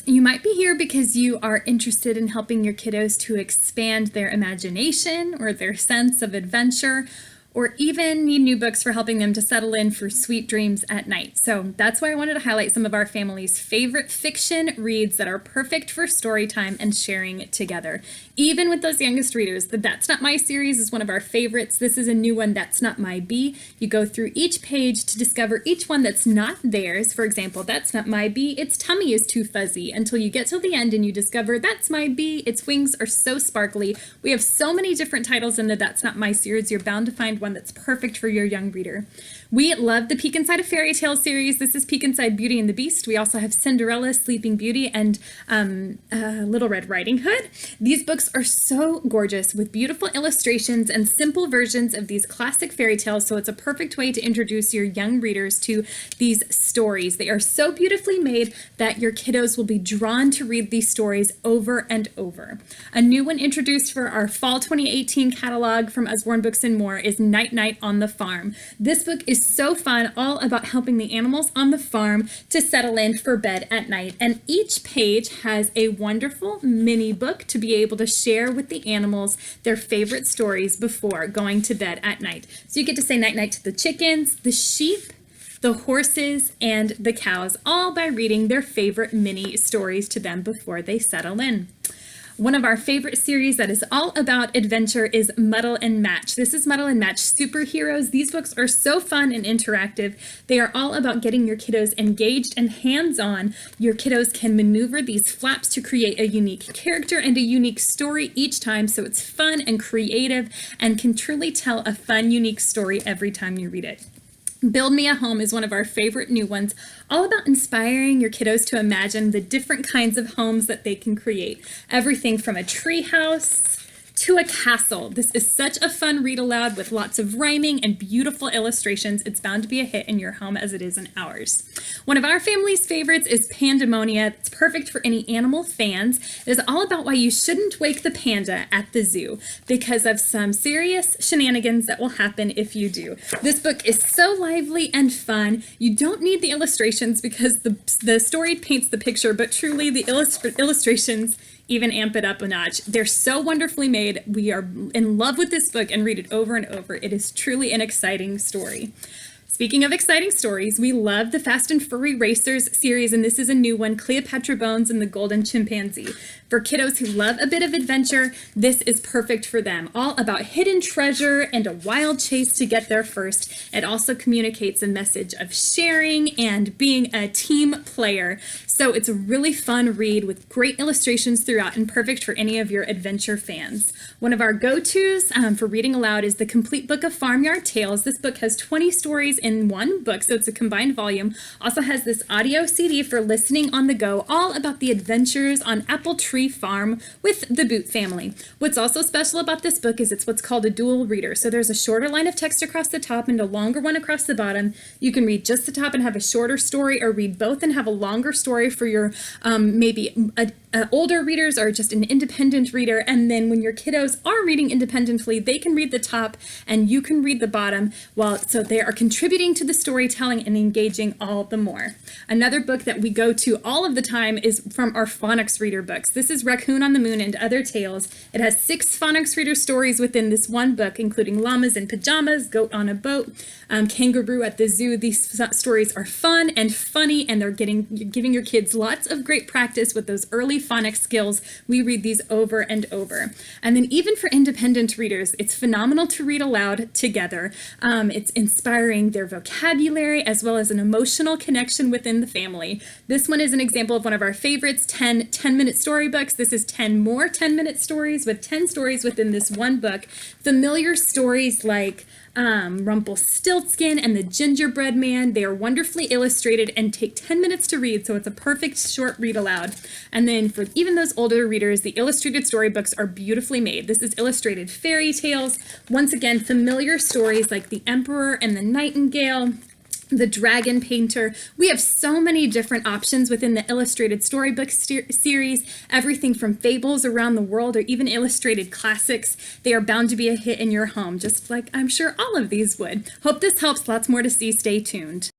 You might be here because you are interested in helping your kiddos to expand their imagination or their sense of adventure, or even need new books for helping them to settle in for sweet dreams at night. So that's why I wanted to highlight some of our family's favorite fiction reads that are perfect for story time and sharing together. Even with those youngest readers, the That's Not My series is one of our favorites. This is a new one, That's Not My Bee. You go through each page to discover each one that's not theirs. For example, That's Not My Bee, its tummy is too fuzzy, until you get to the end and you discover That's My Bee, its wings are so sparkly. We have so many different titles in the That's Not My series, you're bound to find one that's perfect for your young reader. We love the Peek Inside a Fairy Tale series. This is Peek Inside Beauty and the Beast. We also have Cinderella, Sleeping Beauty, and Little Red Riding Hood. These books are so gorgeous with beautiful illustrations and simple versions of these classic fairy tales, so it's a perfect way to introduce your young readers to these stories. They are so beautifully made that your kiddos will be drawn to read these stories over and over. A new one introduced for our Fall 2018 catalog from Usborne Books More is Night Night on the Farm. This book is so fun, all about helping the animals on the farm to settle in for bed at night. And each page has a wonderful mini book to be able to share with the animals their favorite stories before going to bed at night. So you get to say night-night to the chickens, the sheep, the horses, and the cows, all by reading their favorite mini stories to them before they settle in. One of our favorite series that is all about adventure is Muddle and Match. This is Muddle and Match Superheroes. These books are so fun and interactive. They are all about getting your kiddos engaged and hands-on. Your kiddos can maneuver these flaps to create a unique character and a unique story each time, so it's fun and creative and can truly tell a fun, unique story every time you read it. Build Me a Home is one of our favorite new ones, all about inspiring your kiddos to imagine the different kinds of homes that they can create. Everything from a tree house to a castle. This is such a fun read aloud with lots of rhyming and beautiful illustrations. It's bound to be a hit in your home as it is in ours. One of our family's favorites is Pandemonia. It's perfect for any animal fans. It is all about why you shouldn't wake the panda at the zoo because of some serious shenanigans that will happen if you do. This book is so lively and fun. You don't need the illustrations because the story paints the picture, but truly the illustrations even amp it up a notch. They're so wonderfully made. We are in love with this book and read it over and over. It is truly an exciting story. Speaking of exciting stories, we love the Fast and Furry Racers series, and this is a new one, Cleopatra Bones and the Golden Chimpanzee. For kiddos who love a bit of adventure, this is perfect for them. All about hidden treasure and a wild chase to get there first. It also communicates a message of sharing and being a team player. So it's a really fun read with great illustrations throughout and perfect for any of your adventure fans. One of our go-tos for reading aloud is the Complete Book of Farmyard Tales. This book has 20 stories in one book, so it's a combined volume. Also has this audio CD for listening on the go, all about the adventures on Apple Tree Farm with the Boot family. What's also special about this book is it's what's called a dual reader. So there's a shorter line of text across the top and a longer one across the bottom. You can read just the top and have a shorter story, or read both and have a longer story for your maybe older readers or just an independent reader. And then when your kiddos are reading independently, they can read the top and you can read the bottom, so they are contributing to the storytelling and engaging all the more. Another book that we go to all of the time is from our phonics reader books. This is Raccoon on the Moon and Other Tales. It has 6 phonics reader stories within this one book, including Llamas in Pajamas, Goat on a Boat, Kangaroo at the Zoo. These stories are fun and funny, and they're giving your kids lots of great practice with those early phonics skills. We read these over and over. And then even for independent readers, it's phenomenal to read aloud together. It's inspiring their vocabulary as well as an emotional connection within the family. This one is an example of one of our favorites, 10 10-minute storybooks. This is 10 more 10-minute stories with 10 stories within this one book. Familiar stories like Rumpelstiltskin and the Gingerbread Man. They are wonderfully illustrated and take 10 minutes to read, so it's a perfect short read aloud. And then for even those older readers, the illustrated storybooks are beautifully made. This is illustrated fairy tales. Once again, familiar stories like the Emperor and the Nightingale, the Dragon Painter. We have so many different options within the illustrated storybook series, everything from fables around the world or even illustrated classics. They are bound to be a hit in your home, just like I'm sure all of these would. Hope this helps. Lots more to see. Stay tuned.